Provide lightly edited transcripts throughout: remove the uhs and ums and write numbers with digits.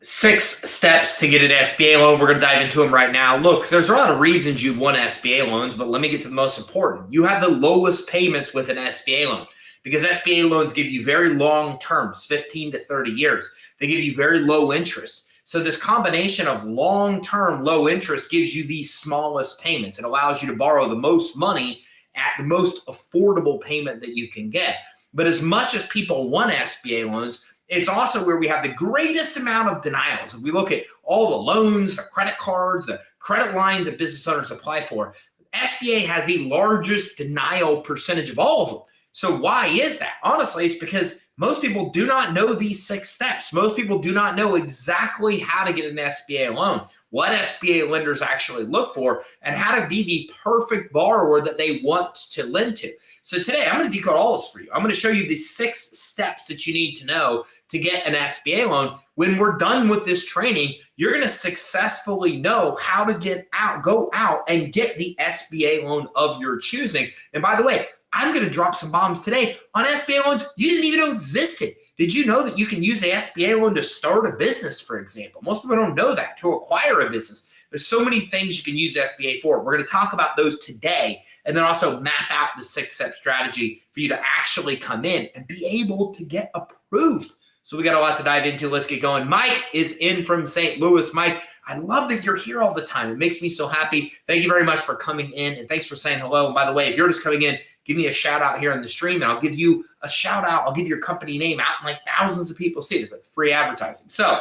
6 steps to get an SBA loan. We're going to dive into them right now. Look, there's a lot of reasons you want SBA loans, but let me get to the most important. You have the lowest payments with an SBA loan because SBA loans give you very long terms, 15 to 30 years. They give you very low interest. So this combination of long-term low interest gives you the smallest payments. It allows you to borrow the most money at the most affordable payment that you can get. But as much as people want SBA loans, it's also where we have the greatest amount of denials. If we look at all the loans, the credit cards, the credit lines that business owners apply for, SBA has the largest denial percentage of all of them. So why is that? Honestly, it's because most people do not know these 6 steps. Most people do not know exactly how to get an SBA loan, what SBA lenders actually look for, and how to be the perfect borrower that they want to lend to. So today, I'm going to decode all this for you. I'm going to show you the 6 steps that you need to know to get an SBA loan. When we're done with this training, you're going to successfully know how to go out and get the SBA loan of your choosing. And by the way, I'm going to drop some bombs today on SBA loans you didn't even know existed. Did you know that you can use a SBA loan to start a business, for example? Most people don't know that, to acquire a business. There's so many things you can use SBA for. We're going to talk about those today and then also map out the 6-step strategy for you to actually come in and be able to get approved. So we got a lot to dive into. Let's get going. Mike is in from St. Louis. Mike, I love that you're here all the time. It makes me so happy. Thank you very much for coming in, and thanks for saying hello. And by the way, if you're just coming in, give me a shout out here on the stream, and I'll give you a shout out. I'll give your company name out, and like thousands of people see it. It's like free advertising. So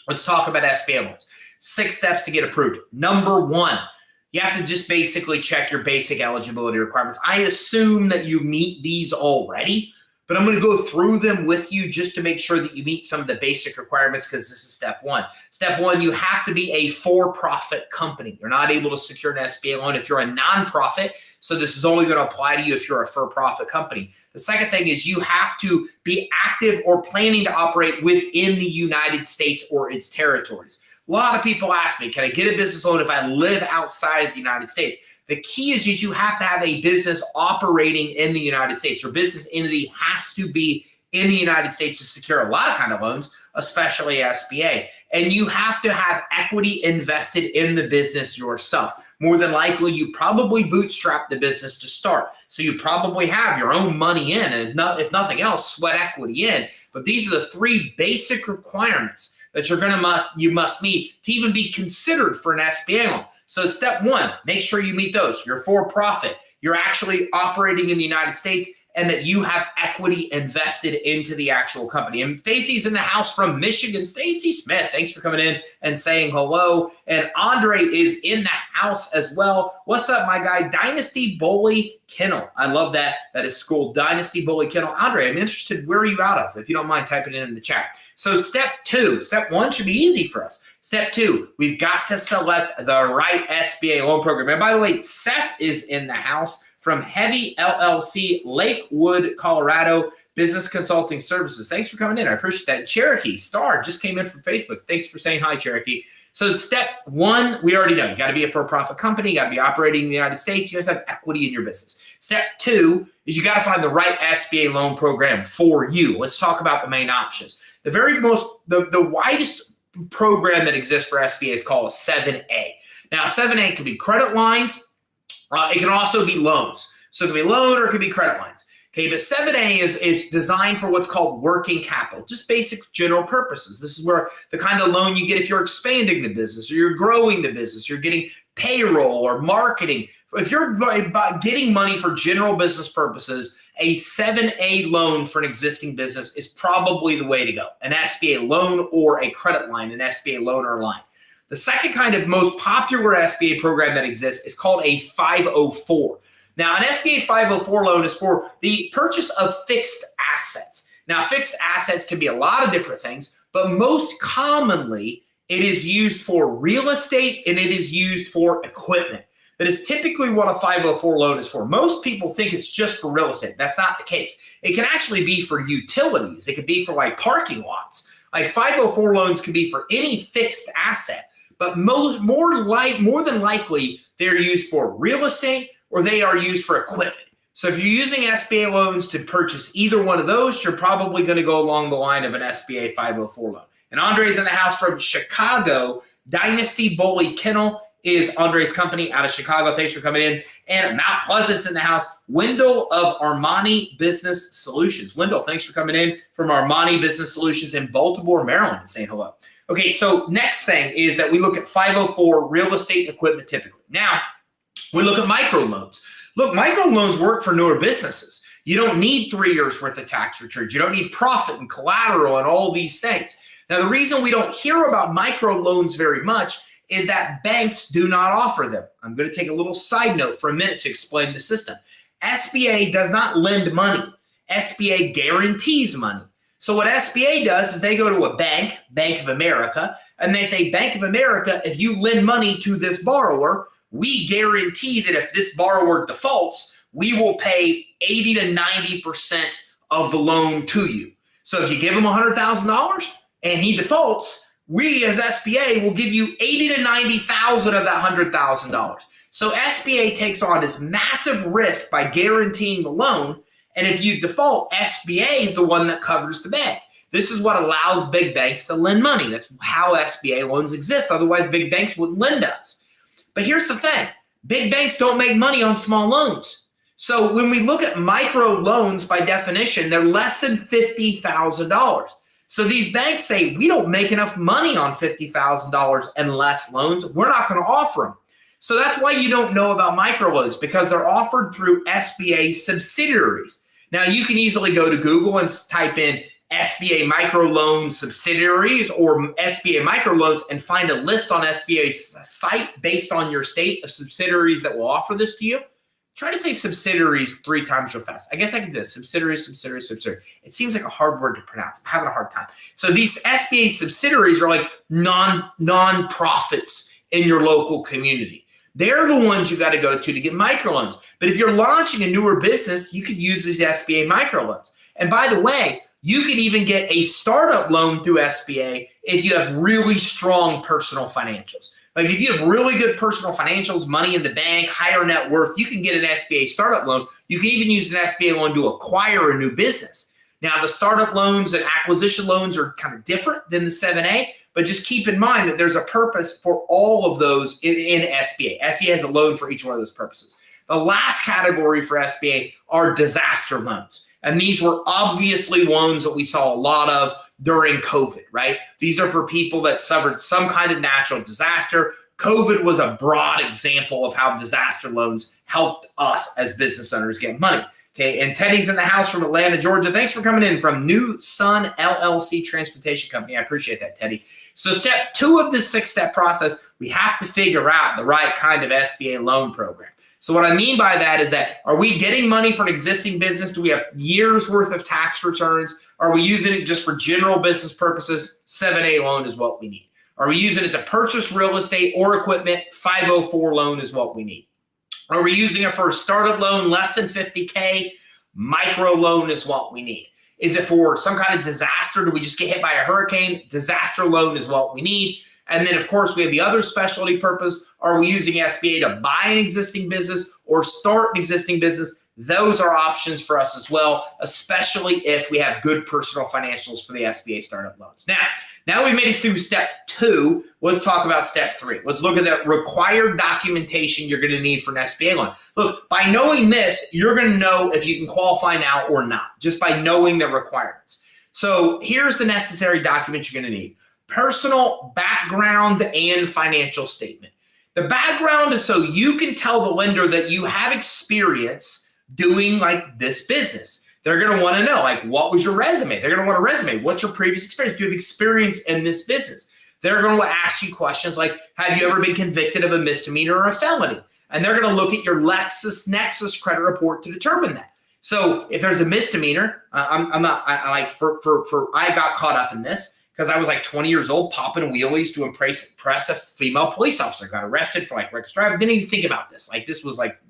let's talk about SBA loans. 6 steps to get approved. Number 1, you have to just basically check your basic eligibility requirements. I assume that you meet these already, but I'm going to go through them with you just to make sure that you meet some of the basic requirements because this is step 1. Step 1, you have to be a for-profit company. You're not able to secure an SBA loan if you're a nonprofit, so this is only going to apply to you if you're a for-profit company. The second thing is you have to be active or planning to operate within the United States or its territories. A lot of people ask me, can I get a business loan if I live outside of the United States? The key is you have to have a business operating in the United States. Your business entity has to be in the United States to secure a lot of kind of loans, especially SBA. And you have to have equity invested in the business yourself. More than likely, you probably bootstrap the business to start. So you probably have your own money in, and if nothing else, sweat equity in. But these are the 3 basic requirements that you must meet to even be considered for an SBA loan. So step 1, make sure you meet those. You're for profit. You're actually operating in the United States and that you have equity invested into the actual company. And Stacy's in the house from Michigan. Stacy Smith, thanks for coming in and saying hello. And Andre is in the house as well. What's up, my guy? Dynasty Bully Kennel. I love that. That is school. Dynasty Bully Kennel. Andre, I'm interested. Where are you out of? If you don't mind typing it in the chat. So step 2, step 1 should be easy for us. Step 2, we've got to select the right SBA loan program. And by the way, Seth is in the house from Heavy LLC, Lakewood, Colorado, Business Consulting Services. Thanks for coming in. I appreciate that. Cherokee Star just came in from Facebook. Thanks for saying hi, Cherokee. So step 1, we already know. You got to be a for-profit company. You got to be operating in the United States. You have to have equity in your business. Step 2 is you got to find the right SBA loan program for you. Let's talk about the main options. The widest program that exists for SBA is called a 7A. Now, 7A can be credit lines. It can also be loans. So it can be loan or it can be credit lines. Okay, but 7A is designed for what's called working capital, just basic general purposes. This is where the kind of loan you get if you're expanding the business or you're growing the business, you're getting payroll or marketing. If you're getting money for general business purposes, a 7A loan for an existing business is probably the way to go. An SBA loan or a credit line, an SBA loan or line. The second kind of most popular SBA program that exists is called a 504. Now, an SBA 504 loan is for the purchase of fixed assets. Now, fixed assets can be a lot of different things, but most commonly, it is used for real estate and it is used for equipment. That is typically what a 504 loan is for. Most people think it's just for real estate. That's not the case. It can actually be for utilities. It could be for like parking lots. Like 504 loans can be for any fixed asset. But more than likely, they're used for real estate or they are used for equipment. So if you're using SBA loans to purchase either one of those, you're probably going to go along the line of an SBA 504 loan. And Andre's in the house from Chicago. Dynasty Bully Kennel is Andre's company out of Chicago. Thanks for coming in. And Mount Pleasant's in the house. Wendell of Armani Business Solutions. Wendell, thanks for coming in from Armani Business Solutions in Baltimore, Maryland, and saying hello. Okay, so next thing is that we look at 504 real estate and equipment typically. Now, we look at microloans. Look, microloans work for newer businesses. You don't need 3 years worth of tax returns. You don't need profit and collateral and all these things. Now, the reason we don't hear about microloans very much is that banks do not offer them. I'm going to take a little side note for a minute to explain the system. SBA does not lend money. SBA guarantees money. So what SBA does is they go to a bank, Bank of America, and they say, Bank of America, if you lend money to this borrower, we guarantee that if this borrower defaults, we will pay 80 to 90% of the loan to you. So if you give him $100,000 and he defaults, we as SBA will give you 80 to 90,000 of that $100,000. So SBA takes on this massive risk by guaranteeing the loan. And if you default, SBA is the one that covers the bank. This is what allows big banks to lend money. That's how SBA loans exist. Otherwise, big banks wouldn't lend us. But here's the thing. Big banks don't make money on small loans. So when we look at micro loans, by definition, they're less than $50,000. So these banks say, we don't make enough money on $50,000 and less loans. We're not going to offer them. So that's why you don't know about microloans, because they're offered through SBA subsidiaries. Now, you can easily go to Google and type in SBA microloan subsidiaries or SBA microloans and find a list on SBA's site based on your state of subsidiaries that will offer this to you. Try to say subsidiaries 3 times real fast. I guess I can do this. Subsidiaries. It seems like a hard word to pronounce. I'm having a hard time. So these SBA subsidiaries are like non-profits in your local community. They're the ones you got to go to get microloans. But if you're launching a newer business, you could use these SBA microloans. And by the way, you can even get a startup loan through SBA if you have really strong personal financials. Like if you have really good personal financials, money in the bank, higher net worth, you can get an SBA startup loan. You can even use an SBA loan to acquire a new business. Now, the startup loans and acquisition loans are kind of different than the 7A, but just keep in mind that there's a purpose for all of those in SBA. SBA has a loan for each one of those purposes. The last category for SBA are disaster loans. And these were obviously loans that we saw a lot of during COVID, right? These are for people that suffered some kind of natural disaster. COVID was a broad example of how disaster loans helped us as business owners get money. Okay, and Teddy's in the house from Atlanta, Georgia. Thanks for coming in from New Sun LLC Transportation Company. I appreciate that, Teddy. So step 2 of this 6-step process, we have to figure out the right kind of SBA loan program. So what I mean by that is that, are we getting money for an existing business? Do we have years worth of tax returns? Are we using it just for general business purposes? 7A loan is what we need. Are we using it to purchase real estate or equipment? 504 loan is what we need. Are we using it for a startup loan less than $50K? Micro loan is what we need. Is it for some kind of disaster? Do we just get hit by a hurricane? Disaster loan is what we need. And then, of course, we have the other specialty purpose. Are we using SBA to buy an existing business or start an existing business? Those are options for us as well, especially if we have good personal financials for the SBA startup loans. Now we've made it through step 2. Let's talk about step 3. Let's look at the required documentation you're going to need for an SBA loan. Look, by knowing this, you're going to know if you can qualify now or not, just by knowing the requirements. So here's the necessary documents you're going to need. Personal background and financial statement. The background is so you can tell the lender that you have experience doing like this business. They're going to want to know, like, what was your resume? They're going to want a resume. What's your previous experience? Do you have experience in this business? They're going to ask you questions like, have you ever been convicted of a misdemeanor or a felony? And they're going to look at your LexisNexis credit report to determine that. So if there's a misdemeanor, I got caught up in this because I was like 20 years old, popping wheelies to impress a female police officer. Got arrested for like reckless driving. Didn't even think about this. Like this was like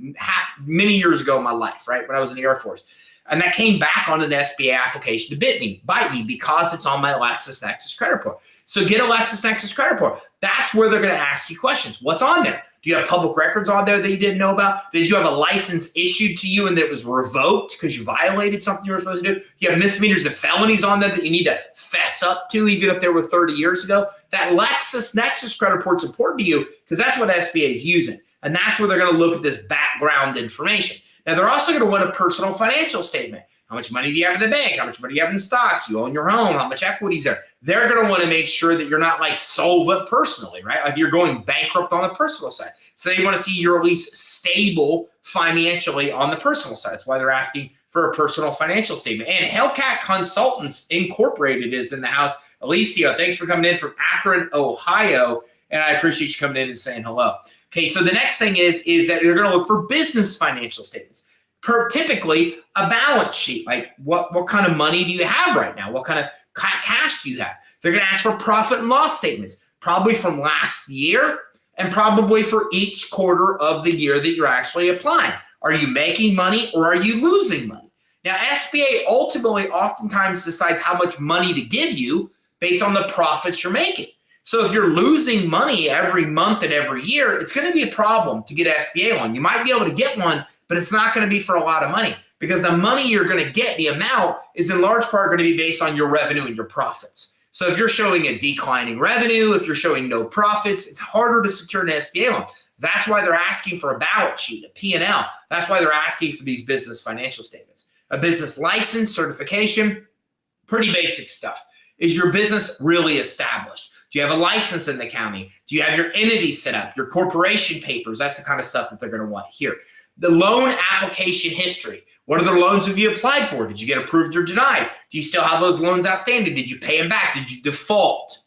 many years ago in my life, right? When I was in the Air Force. And that came back on an SBA application to bite me because it's on my LexisNexis credit report. So get a LexisNexis credit report. That's where they're going to ask you questions. What's on there? Do you have public records on there that you didn't know about? Did you have a license issued to you and that was revoked because you violated something you were supposed to do? Do you have misdemeanors and felonies on there that you need to fess up to, even if they were 30 years ago? That LexisNexis credit report's important to you because that's what SBA is using. And that's where they're going to look at this background information. Now, they're also going to want a personal financial statement. How much money do you have in the bank? How much money do you have in stocks? You own your home? How much equity is there? They're going to want to make sure that you're not like solvent personally, right? Like you're going bankrupt on the personal side. So they want to see you're at least stable financially on the personal side. That's why they're asking for a personal financial statement. And Hellcat Consultants Incorporated is in the house. Alicia, thanks for coming in from Akron, Ohio. And I appreciate you coming in and saying hello. Okay, so the next thing is that you're going to look for business financial statements. Typically, a balance sheet, like what kind of money do you have right now? What kind of cash do you have? They're going to ask for profit and loss statements, probably from last year and probably for each quarter of the year that you're actually applying. Are you making money or are you losing money? Now, SBA ultimately oftentimes decides how much money to give you based on the profits you're making. So if you're losing money every month and every year, it's going to be a problem to get an SBA loan. You might be able to get one, but it's not going to be for a lot of money because the money you're going to get, the amount, is in large part going to be based on your revenue and your profits. So if you're showing a declining revenue, if you're showing no profits, it's harder to secure an SBA loan. That's why they're asking for a balance sheet, a P&L. That's why they're asking for these business financial statements. A business license, certification, pretty basic stuff. Is your business really established? Do you have a license in the county? Do you have your entity set up, your corporation papers? That's the kind of stuff that they're going to want here. The loan application history. What other loans have you applied for? Did you get approved or denied? Do you still have those loans outstanding? Did you pay them back? Did you default?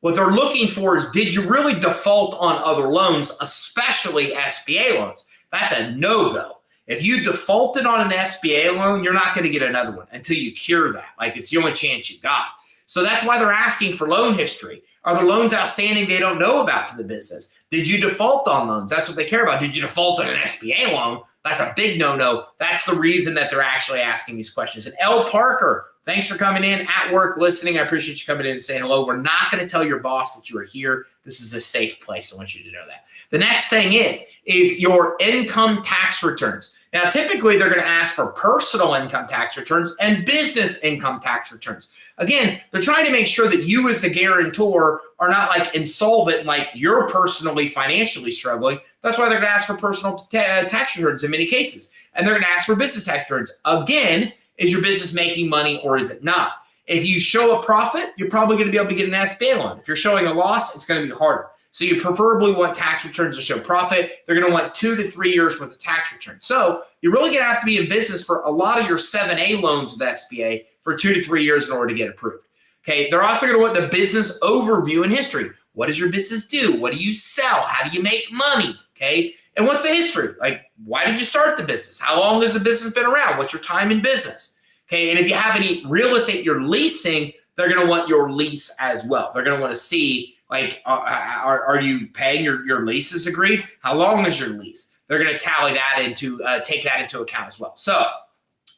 What they're looking for is, did you really default on other loans, especially SBA loans? That's a no-go. If you defaulted on an SBA loan, you're not going to get another one until you cure that. Like, it's the only chance you got. So that's why they're asking for loan history. Are the loans outstanding they don't know about for the business? Did you default on loans? That's what they care about. Did you default on an SBA loan? That's a big no-no. That's the reason that they're actually asking these questions. And L. Parker, thanks for coming in at work, listening. I appreciate you coming in and saying hello. We're not going to tell your boss that you are here. This is a safe place. I want you to know that. The next thing is your income tax returns. Now, typically, they're going to ask for personal income tax returns and business income tax returns. Again, they're trying to make sure that you as the guarantor are not like insolvent, like you're personally financially struggling. That's why they're going to ask for personal tax returns in many cases. And they're going to ask for business tax returns. Again, is your business making money or is it not? If you show a profit, you're probably going to be able to get an SBA loan. If you're showing a loss, it's going to be harder. So you preferably want tax returns to show profit. They're going to want 2 to 3 years worth of tax returns. So you're really going to have to be in business for a lot of your 7A loans with SBA for 2 to 3 years in order to get approved. Okay, they're also going to want the business overview and history. What does your business do? What do you sell? How do you make money? Okay, and what's the history? Like, why did you start the business? How long has the business been around? What's your time in business? Okay, and if you have any real estate you're leasing, they're going to want your lease as well. They're going to want to see, like, are you paying your leases agreed? How long is your lease? They're going to tally that into, take that into account as well. So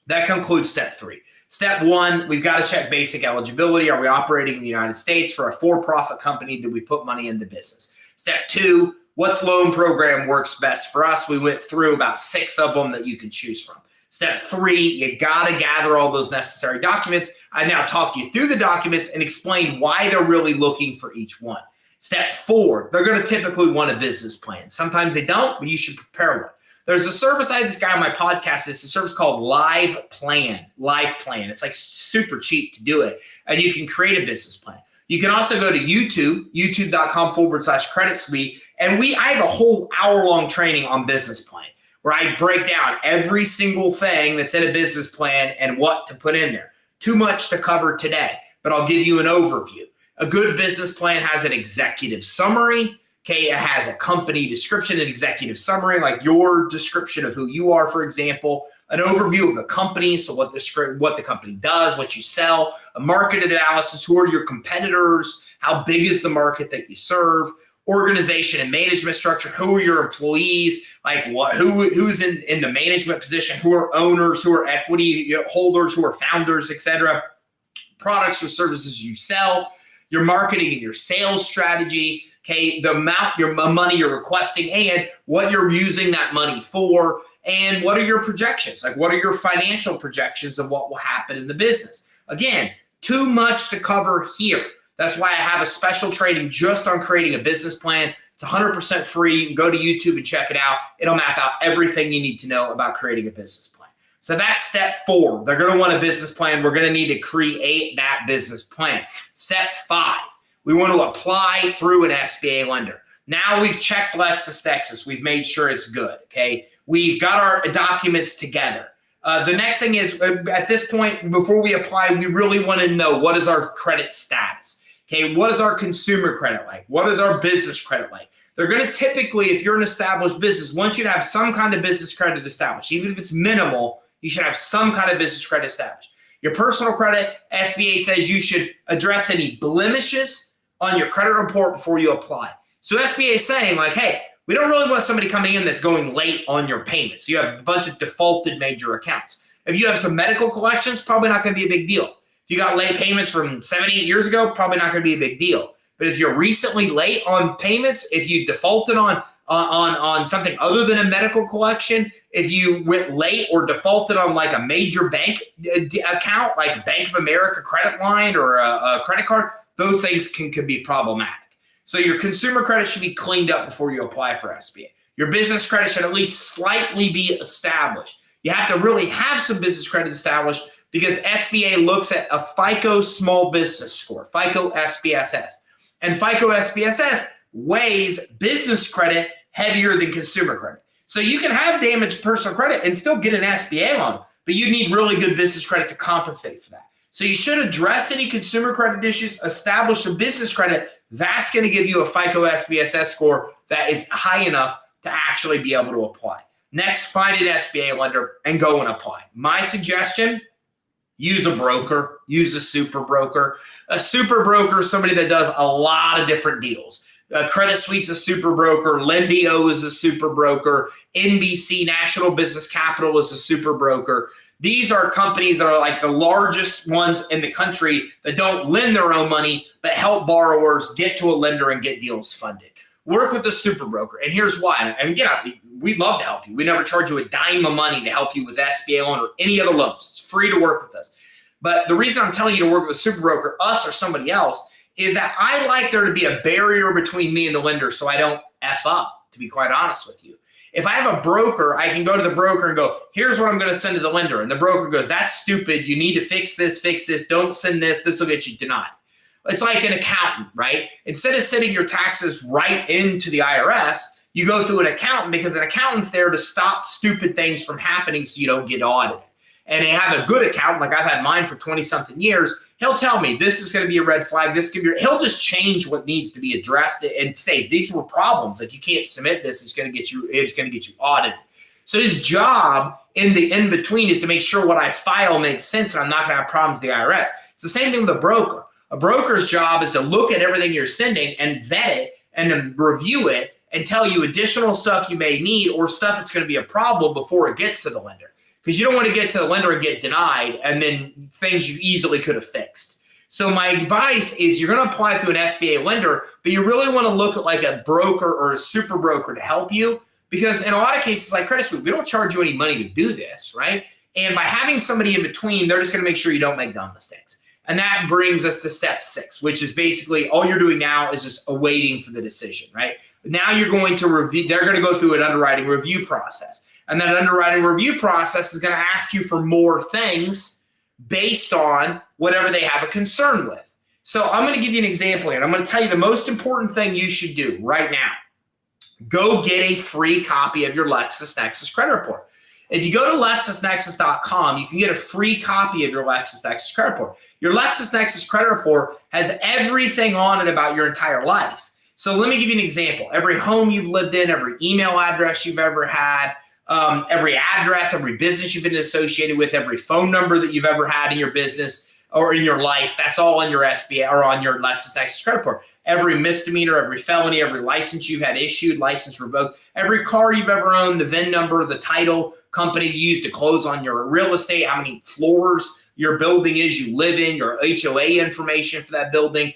that concludes step 3. Step 1, we've got to check basic eligibility. Are we operating in the United States for a for-profit company? Do we put money in the business? Step 2, what loan program works best for us? We went through about 6 of them that you can choose from. Step 3, you got to gather all those necessary documents. I now talk you through the documents and explain why they're really looking for each one. Step 4, they're going to typically want a business plan. Sometimes they don't, but you should prepare one. There's a service, I had this guy on my podcast, it's a service called Live Plan. It's like super cheap to do it. And you can create a business plan. You can also go to YouTube, youtube.com/credit suite. And I have a whole hour-long training on business plan where I break down every single thing that's in a business plan and what to put in there. Too much to cover today, but I'll give you an overview. A good business plan has an executive summary. Okay, it has a company description, an executive summary, like your description of who you are, for example, an overview of the company, so what the company does, what you sell, a market analysis, who are your competitors, how big is the market that you serve, organization and management structure, who are your employees, like who's in the management position, who are owners, who are equity holders, who are founders, etc. Products or services you sell, your marketing and your sales strategy. okay, the amount your money you're requesting and what you're using that money for, and what are your projections? Like, what are your financial projections of what will happen in the business? Again, too much to cover here. That's why I have a special training just on creating a business plan. It's 100% free. You can go to YouTube and check it out. It'll map out everything you need to know about creating a business plan. So that's step 4. They're going to want a business plan. We're going to need to create that business plan. Step 5, we want to apply through an SBA lender. Now we've checked LexisNexis. We've made sure it's good, okay? We've got our documents together. The next thing is, at this point, before we apply, we really want to know, what is our credit status? Okay, what is our consumer credit like? What is our business credit like? They're going to typically, if you're an established business, want you to have some kind of business credit established. Even if it's minimal, you should have some kind of business credit established. Your personal credit, SBA says you should address any blemishes on your credit report before you apply. So SBA is saying, like, hey, we don't really want somebody coming in that's going late on your payments. You have a bunch of defaulted major accounts. If you have some medical collections, probably not going to be a big deal. If you got late payments from 7, 8 years ago, probably not going to be a big deal. But if you're recently late on payments, if you defaulted on something other than a medical collection, if you went late or defaulted on like a major bank account, like Bank of America credit line or a credit card, those things can be problematic. So your consumer credit should be cleaned up before you apply for SBA. Your business credit should at least slightly be established. You have to really have some business credit established because SBA looks at a FICO small business score, FICO SBSS. And FICO SBSS weighs business credit heavier than consumer credit. So you can have damaged personal credit and still get an SBA loan, but you need really good business credit to compensate for that. So you should address any consumer credit issues, establish some business credit. That's going to give you a FICO SBSS score that is high enough to actually be able to apply. Next, find an SBA lender and go and apply. My suggestion, use a broker, use a super broker. A super broker is somebody that does a lot of different deals. Credit Suite's a super broker. Lendio is a super broker. NBC, National Business Capital, is a super broker. These are companies that are like the largest ones in the country that don't lend their own money, but help borrowers get to a lender and get deals funded. Work with a super broker. And here's why. And we'd love to help you. We never charge you a dime of money to help you with SBA loan or any other loans. It's free to work with us. But the reason I'm telling you to work with a super broker, us or somebody else, is that I like there to be a barrier between me and the lender so I don't F up, to be quite honest with you. If I have a broker, I can go to the broker and go, here's what I'm going to send to the lender. And the broker goes, that's stupid. You need to fix this, don't send this. This will get you denied. It's like an accountant, right? Instead of sending your taxes right into the IRS, you go through an accountant because an accountant's there to stop stupid things from happening so you don't get audited. And they have a good accountant, like I've had mine for 20-something years. He'll tell me this is going to be a red flag. He'll just change what needs to be addressed and say these were problems. Like you can't submit this. It's going to get you audited. So his job in the in between is to make sure what I file makes sense and I'm not going to have problems with the IRS. It's the same thing with a broker. A broker's job is to look at everything you're sending and vet it and then review it and tell you additional stuff you may need or stuff that's going to be a problem before it gets to the lender. Because you don't want to get to the lender and get denied and then things you easily could have fixed. So my advice is you're going to apply through an SBA lender, but you really want to look at like a broker or a super broker to help you. Because in a lot of cases like Credit Suite, we don't charge you any money to do this, right? And by having somebody in between, they're just going to make sure you don't make dumb mistakes. And that brings us to step 6, which is basically all you're doing now is just awaiting for the decision, right? Now you're going to review, they're going to go through an underwriting review process. And that underwriting review process is going to ask you for more things based on whatever they have a concern with. So I'm going to give you an example here. And I'm going to tell you the most important thing you should do right now. Go get a free copy of your LexisNexis credit report. If you go to LexisNexis.com, you can get a free copy of your LexisNexis credit report. Your LexisNexis credit report has everything on it about your entire life. So let me give you an example. Every home you've lived in, every email address you've ever had, every address, every business you've been associated with, every phone number that you've ever had in your business or in your life, that's all on your SBA or on your LexisNexis credit report. Every misdemeanor, every felony, every license you've had issued, license revoked, every car you've ever owned, the VIN number, the title company you used to close on your real estate, how many floors your building is you live in, your HOA information for that building,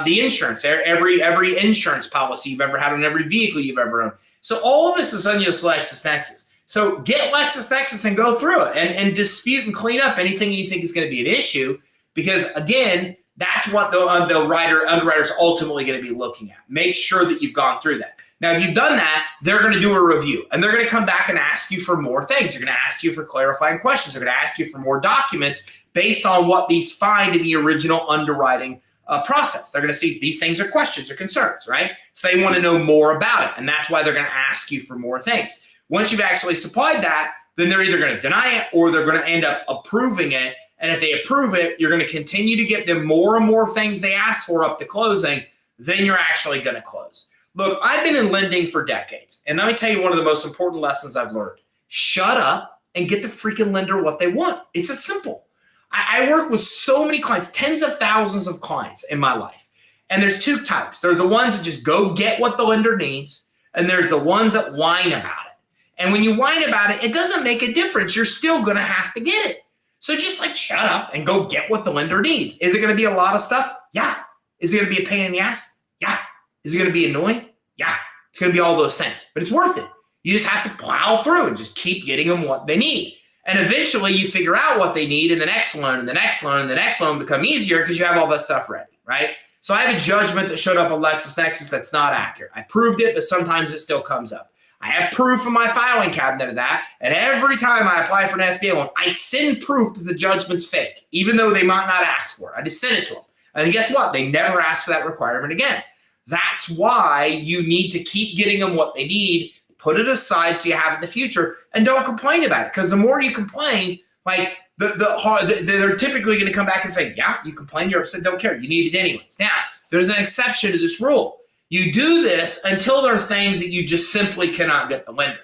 the insurance, every insurance policy you've ever had on every vehicle you've ever owned. So all of this is on your LexisNexis. So get LexisNexis and go through it and dispute and clean up anything you think is going to be an issue, because again, that's what the underwriter's ultimately going to be looking at. Make sure that you've gone through that. Now, if you've done that, they're going to do a review, and they're going to come back and ask you for more things. They're going to ask you for clarifying questions. They're going to ask you for more documents based on what these find in the original underwriting process. They're going to see these things are questions or concerns, right? So they want to know more about it, and that's why they're going to ask you for more things. Once you've actually supplied that, then they're either going to deny it or they're going to end up approving it. And if they approve it, you're going to continue to get them more and more things they ask for up to closing. Then you're actually going to close. Look, I've been in lending for decades. And let me tell you one of the most important lessons I've learned. Shut up and get the freaking lender what they want. It's that simple. I work with so many clients, tens of thousands of clients in my life. And there's two types. There are the ones that just go get what the lender needs. And there's the ones that whine about it. And when you whine about it, it doesn't make a difference. You're still going to have to get it. So just like shut up and go get what the lender needs. Is it going to be a lot of stuff? Yeah. Is it going to be a pain in the ass? Yeah. Is it going to be annoying? Yeah. It's going to be all those things, but it's worth it. You just have to plow through and just keep getting them what they need. And eventually you figure out what they need, and the next loan and the next loan and the next loan become easier because you have all that stuff ready, right? So I have a judgment that showed up on LexisNexis that's not accurate. I proved it, but sometimes it still comes up. I have proof in my filing cabinet of that, and every time I apply for an SBA loan, I send proof that the judgment's fake, even though they might not ask for it. I just send it to them. And guess what? They never ask for that requirement again. That's why you need to keep getting them what they need, put it aside so you have it in the future, and don't complain about it. Because the more you complain, like they're typically going to come back and say, yeah, you complained, you're upset, don't care, you need it anyways. Now, there's an exception to this rule. You do this until there are things that you just simply cannot get the lender.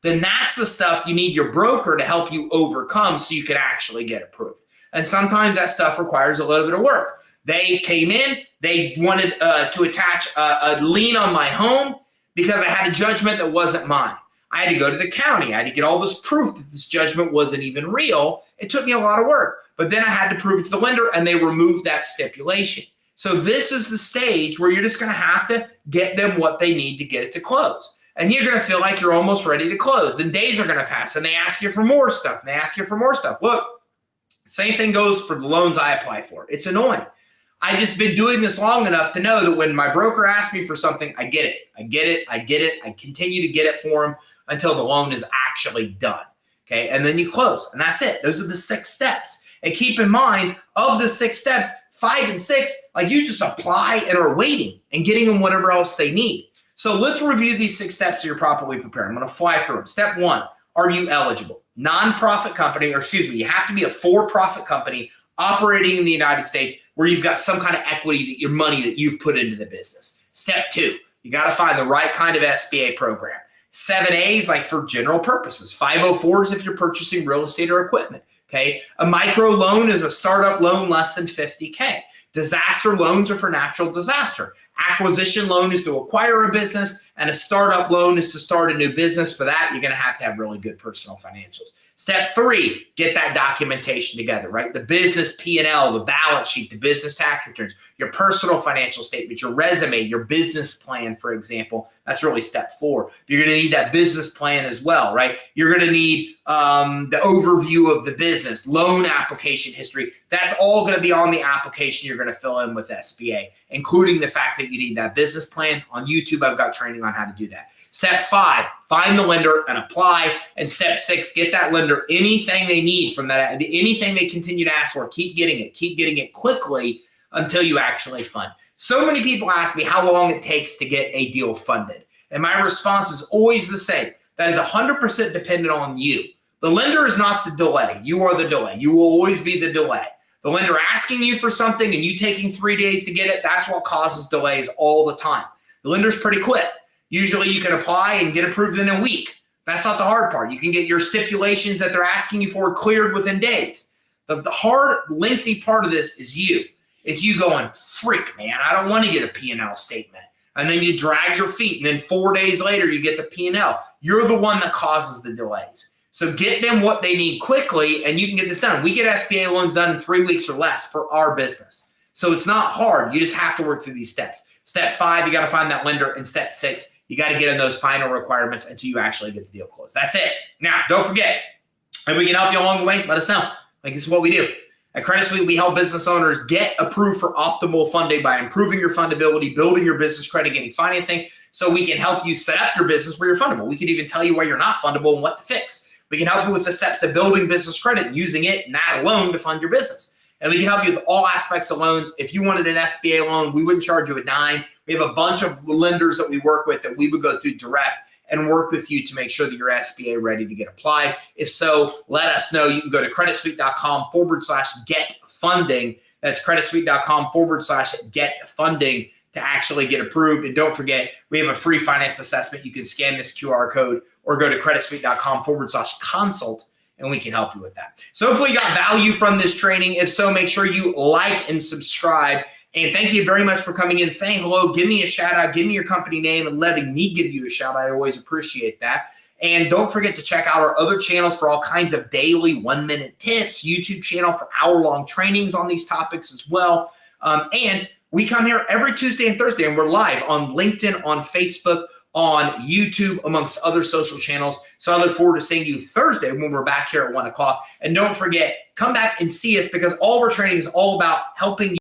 Then that's the stuff you need your broker to help you overcome so you can actually get approved. And sometimes that stuff requires a little bit of work. They came in, they wanted to attach a lien on my home because I had a judgment that wasn't mine. I had to go to the county. I had to get all this proof that this judgment wasn't even real. It took me a lot of work. But then I had to prove it to the lender, and they removed that stipulation. So this is the stage where you're just going to have to get them what they need to get it to close. And you're going to feel like you're almost ready to close. Then days are going to pass, and they ask you for more stuff, and they ask you for more stuff. Look, same thing goes for the loans I apply for. It's annoying. I just been doing this long enough to know that when my broker asks me for something, I get it. I get it. I get it. I continue to get it for him until the loan is actually done. Okay, and then you close, and that's it. Those are the 6 steps. And keep in mind, of the 6 steps, 5 and 6, like you just apply and are waiting and getting them whatever else they need. So let's review these 6 steps so you're properly prepared. I'm going to fly through them. Step 1, are you eligible? Nonprofit company, or excuse me, you have to be a for-profit company operating in the United States where you've got some kind of equity that your money that you've put into the business. Step 2, you got to find the right kind of SBA program. 7A is like for general purposes. 504s if you're purchasing real estate or equipment. Okay, a micro loan is a startup loan less than $50K. Disaster loans are for natural disaster. Acquisition loan is to acquire a business, and a startup loan is to start a new business. For that, you're going to have really good personal financials. Step 3, get that documentation together, right? The business P&L, the balance sheet, the business tax returns, your personal financial statement, your resume, your business plan, for example. That's really step 4. You're going to need that business plan as well, right? You're going to need the overview of the business, loan application history. That's all going to be on the application you're going to fill in with SBA, including the fact that you need that business plan. On YouTube, I've got training on how to do that. Step 5, find the lender and apply. And step 6, get that lender anything they need from that, anything they continue to ask for. Keep getting it quickly until you actually fund. So many people ask me how long it takes to get a deal funded. And my response is always the same. That is 100% dependent on you. The lender is not the delay. You are the delay. You will always be the delay. The lender asking you for something and you taking 3 days to get it, that's what causes delays all the time. The lender's pretty quick. Usually you can apply and get approved in a week. That's not the hard part. You can get your stipulations that they're asking you for cleared within days. The hard, lengthy part of this is you. It's you going, freak, man, I don't want to get a P&L statement. And then you drag your feet, and then 4 days later you get the P&L. You're the one that causes the delays. So get them what they need quickly, and you can get this done. We get SBA loans done in 3 weeks or less for our business. So it's not hard. You just have to work through these steps. Step 5, you got to find that lender. And step 6, you got to get in those final requirements until you actually get the deal closed. That's it. Now, don't forget, if we can help you along the way, let us know. Like, this is what we do. At Credit Suite, we help business owners get approved for optimal funding by improving your fundability, building your business credit, getting financing, so we can help you set up your business where you're fundable. We can even tell you where you're not fundable and what to fix. We can help you with the steps of building business credit and using it and that alone to fund your business. And we can help you with all aspects of loans. If you wanted an SBA loan, we wouldn't charge you a dime. We have a bunch of lenders that we work with that we would go through direct and work with you to make sure that you're SBA ready to get applied. If so, let us know. You can go to creditsuite.com/get funding. That's creditsuite.com/get funding to actually get approved. And don't forget, we have a free finance assessment. You can scan this QR code or go to creditsuite.com/consult and we can help you with that. So hopefully you got value from this training. If so, make sure you like and subscribe. And thank you very much for coming in, saying hello. Give me a shout out, give me your company name, and letting me give you a shout out. I always appreciate that. And don't forget to check out our other channels for all kinds of daily 1-minute tips, YouTube channel for hour-long trainings on these topics as well. And we come here every Tuesday and Thursday, and we're live on LinkedIn, on Facebook, on YouTube, amongst other social channels. So I look forward to seeing you Thursday when we're back here at 1 o'clock. And don't forget, come back and see us, because all of our training is all about helping you